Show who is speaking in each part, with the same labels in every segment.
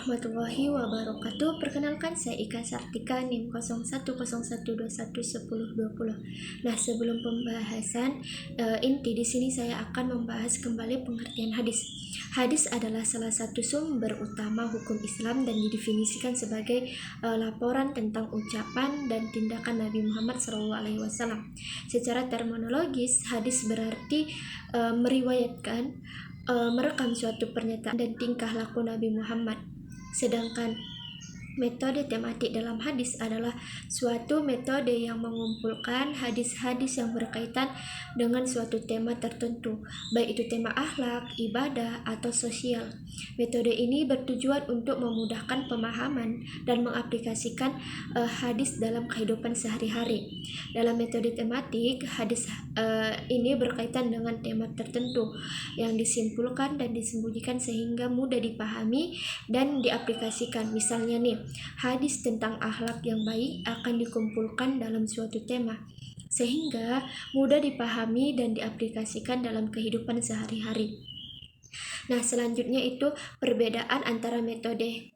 Speaker 1: warahmatullahi wabarakatuh. Perkenalkan, saya Ika Sartika, NIM 0111211020. Nah, sebelum pembahasan inti di sini saya akan membahas kembali pengertian hadis. Hadis adalah salah satu sumber utama hukum Islam dan didefinisikan sebagai laporan tentang ucapan dan tindakan Nabi Muhammad SAW. Secara terminologis, hadis berarti meriwayatkan, merekam suatu pernyataan dan tingkah laku Nabi Muhammad. Sedangkan metode tematik dalam hadis adalah suatu metode yang mengumpulkan hadis-hadis yang berkaitan dengan suatu tema tertentu, baik itu tema akhlak, ibadah, atau sosial. Metode ini bertujuan untuk memudahkan pemahaman dan mengaplikasikan hadis dalam kehidupan sehari-hari. Dalam metode tematik, hadis ini berkaitan dengan tema tertentu yang disimpulkan dan disembunyikan sehingga mudah dipahami dan diaplikasikan. Misalnya nih, hadis tentang akhlak yang baik akan dikumpulkan dalam suatu tema sehingga mudah dipahami dan diaplikasikan dalam kehidupan sehari-hari. Nah, selanjutnya itu perbedaan antara metode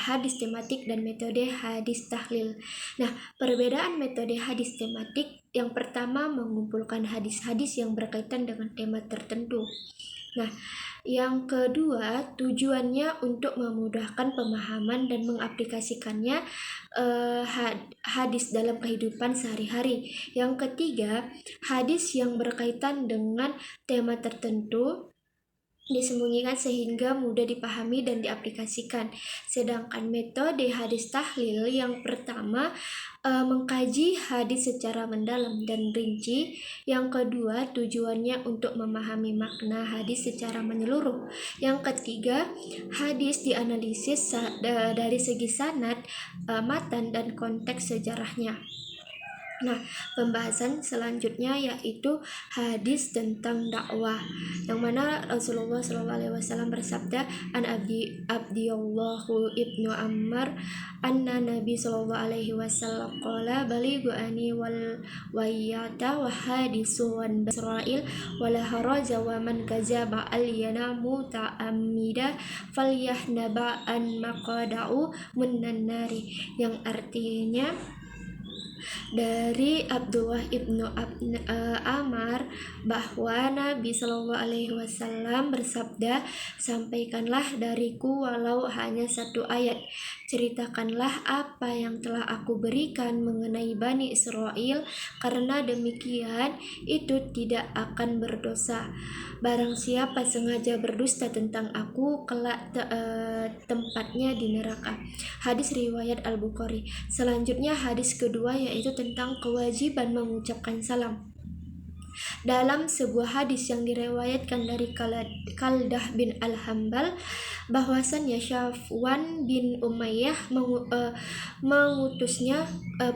Speaker 1: hadis tematik dan metode hadis tahlil. Nah, perbedaan metode hadis tematik yang pertama mengumpulkan hadis-hadis yang berkaitan dengan tema tertentu. Nah, yang kedua tujuannya untuk memudahkan pemahaman dan mengaplikasikannya hadis dalam kehidupan sehari-hari. Yang ketiga, hadis yang berkaitan dengan tema tertentu disembunyikan sehingga mudah dipahami dan diaplikasikan. Sedangkan metode hadis tahlil yang pertama mengkaji hadis secara mendalam dan rinci. Yang kedua, tujuannya untuk memahami makna hadis secara menyeluruh. Yang ketiga, hadis dianalisis dari segi sanad, matan, dan konteks sejarahnya. Nah, pembahasan selanjutnya yaitu hadis tentang dakwah, yang mana Rasulullah SAW bersabda, an Abdiyallahu ibnu Ammar anna Nabi SAW qala balighu ani wal wayata wa hadisu wan Israel wala haraja wa man kazaba al yanamu ta'amida falyahnaba an maqada'u munnan nari, yang artinya dari Abdullah ibnu Amar bahwa Nabi Shallallahu Alaihi Wasallam bersabda, sampaikanlah dariku walau hanya satu ayat, ceritakanlah apa yang telah aku berikan mengenai Bani Israel, karena demikian itu tidak akan berdosa. Barang siapa sengaja berdusta tentang aku, kelak tempatnya di neraka. Hadis riwayat Al-Bukhari. Selanjutnya hadis kedua yaitu tentang kewajiban mengucapkan salam. Dalam sebuah hadis yang diriwayatkan dari Kaldah bin Al-Hambal, bahwasannya Syafwan bin Umayyah mengutusnya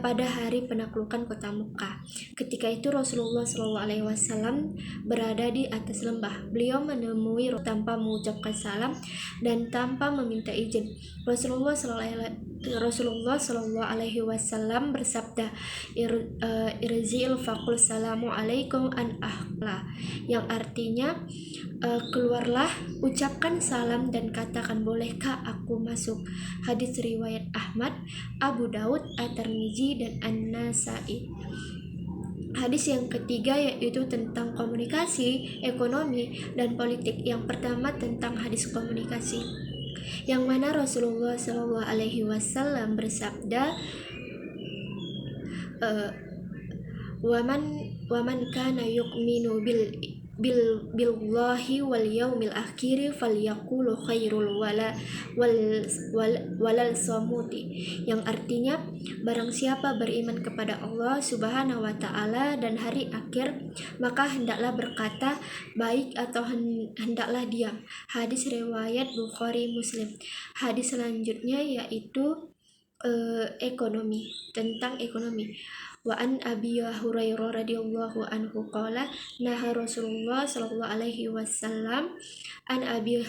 Speaker 1: pada hari penaklukan kota Mekah. Ketika itu Rasulullah SAW berada di atas lembah. Beliau menemui tanpa mengucapkan salam dan tanpa meminta izin. Rasulullah Shallallahu Alaihi Wasallam bersabda, Irzil faqul salamu alaikum an ahla, yang artinya keluarlah, ucapkan salam dan katakan, bolehkah aku masuk. Hadis riwayat Ahmad, Abu Daud, At-Tirmizi, dan An-Nasai. Hadis yang ketiga yaitu tentang komunikasi, ekonomi, dan politik. Yang pertama tentang hadis komunikasi, yang mana Rasulullah SAW bersabda, waman kana yu'minu billahi wal yaumil akhir falyaqulu khairul walal samuti, yang artinya barang siapa beriman kepada Allah Subhanahu wa taala dan hari akhir, maka hendaklah berkata baik atau hendaklah diam. Hadis riwayat Bukhari Muslim. Hadis selanjutnya yaitu ekonomi, tentang ekonomi. Wa an Abi Hurairah radhiyallahu anhu qala naha Rasulullah sallallahu alaihi wasallam an Abi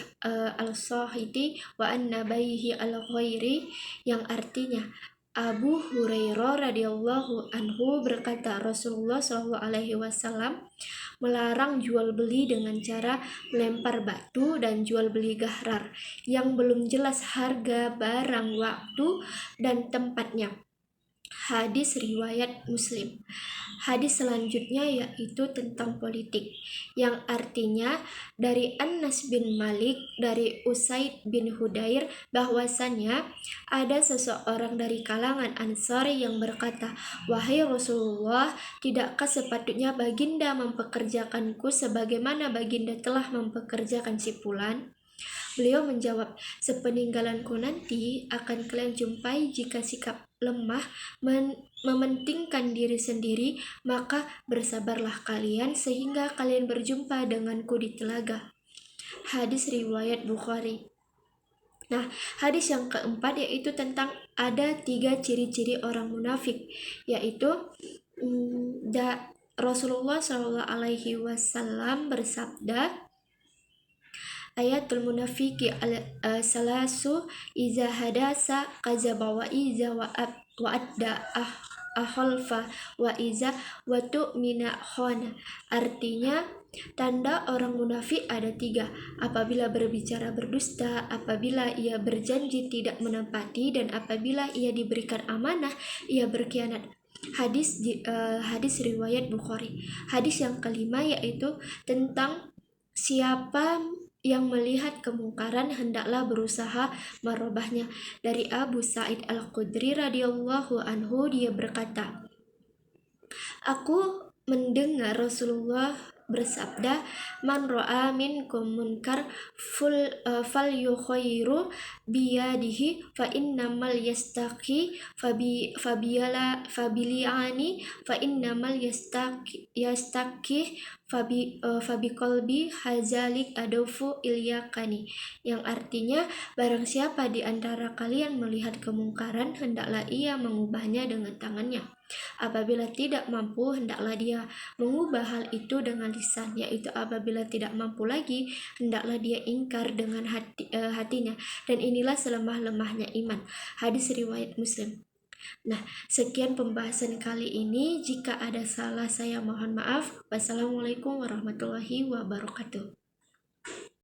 Speaker 1: al-Sahiti wa an nabaihi al-ghairi, yang artinya Abu Hurairah radhiyallahu anhu berkata, Rasulullah Shallallahu alaihi wasallam melarang jual beli dengan cara melempar batu dan jual beli gahrar yang belum jelas harga barang, waktu, dan tempatnya. Hadis riwayat Muslim. Hadis selanjutnya yaitu tentang politik, yang artinya dari Anas bin Malik dari Usaid bin Hudair bahwasannya ada seseorang dari kalangan Ansar yang berkata, "Wahai Rasulullah, tidakkah sepatutnya baginda mempekerjakanku sebagaimana baginda telah mempekerjakan si fulan?" Beliau menjawab, "Sepeninggalanku nanti akan kalian jumpai jika sikap lemah mementingkan diri sendiri, maka bersabarlah kalian sehingga kalian berjumpa denganku di telaga." Hadis riwayat Bukhari. Nah, hadis yang keempat yaitu tentang ada 3 ciri-ciri orang munafik, yaitu Rasulullah Shallallahu Alaihi Wasallam bersabda, ayatul munafiki salasu iza hadasa kazaba wa iza wa'adda aholfa wa iza watu mina khona. Artinya, tanda orang munafik ada 3: apabila berbicara berdusta, apabila ia berjanji tidak menepati, dan apabila ia diberikan amanah ia berkhianat. Hadis riwayat Bukhari. Hadis yang kelima yaitu tentang siapa yang melihat kemungkaran hendaklah berusaha merubahnya. Dari Abu Sa'id Al-Khudri radhiyallahu anhu, dia berkata, aku mendengar Rasulullah bersabda, "Man ra'a minkum munkar falyukhayyiru biyadihi fa innamal yastaqi fabiliani fa innamal yastaqi fabiqalbi hazalik adofu ilyakani." Yang artinya, barang siapa di antara kalian melihat kemungkaran, hendaklah ia mengubahnya dengan tangannya. Apabila tidak mampu, hendaklah dia mengubah hal itu dengan lisan, yaitu apabila tidak mampu lagi, hendaklah dia ingkar dengan hatinya, dan inilah selemah-lemahnya iman. Hadis riwayat Muslim. Nah, sekian pembahasan kali ini. Jika ada salah, saya mohon maaf. Wassalamualaikum warahmatullahi wabarakatuh.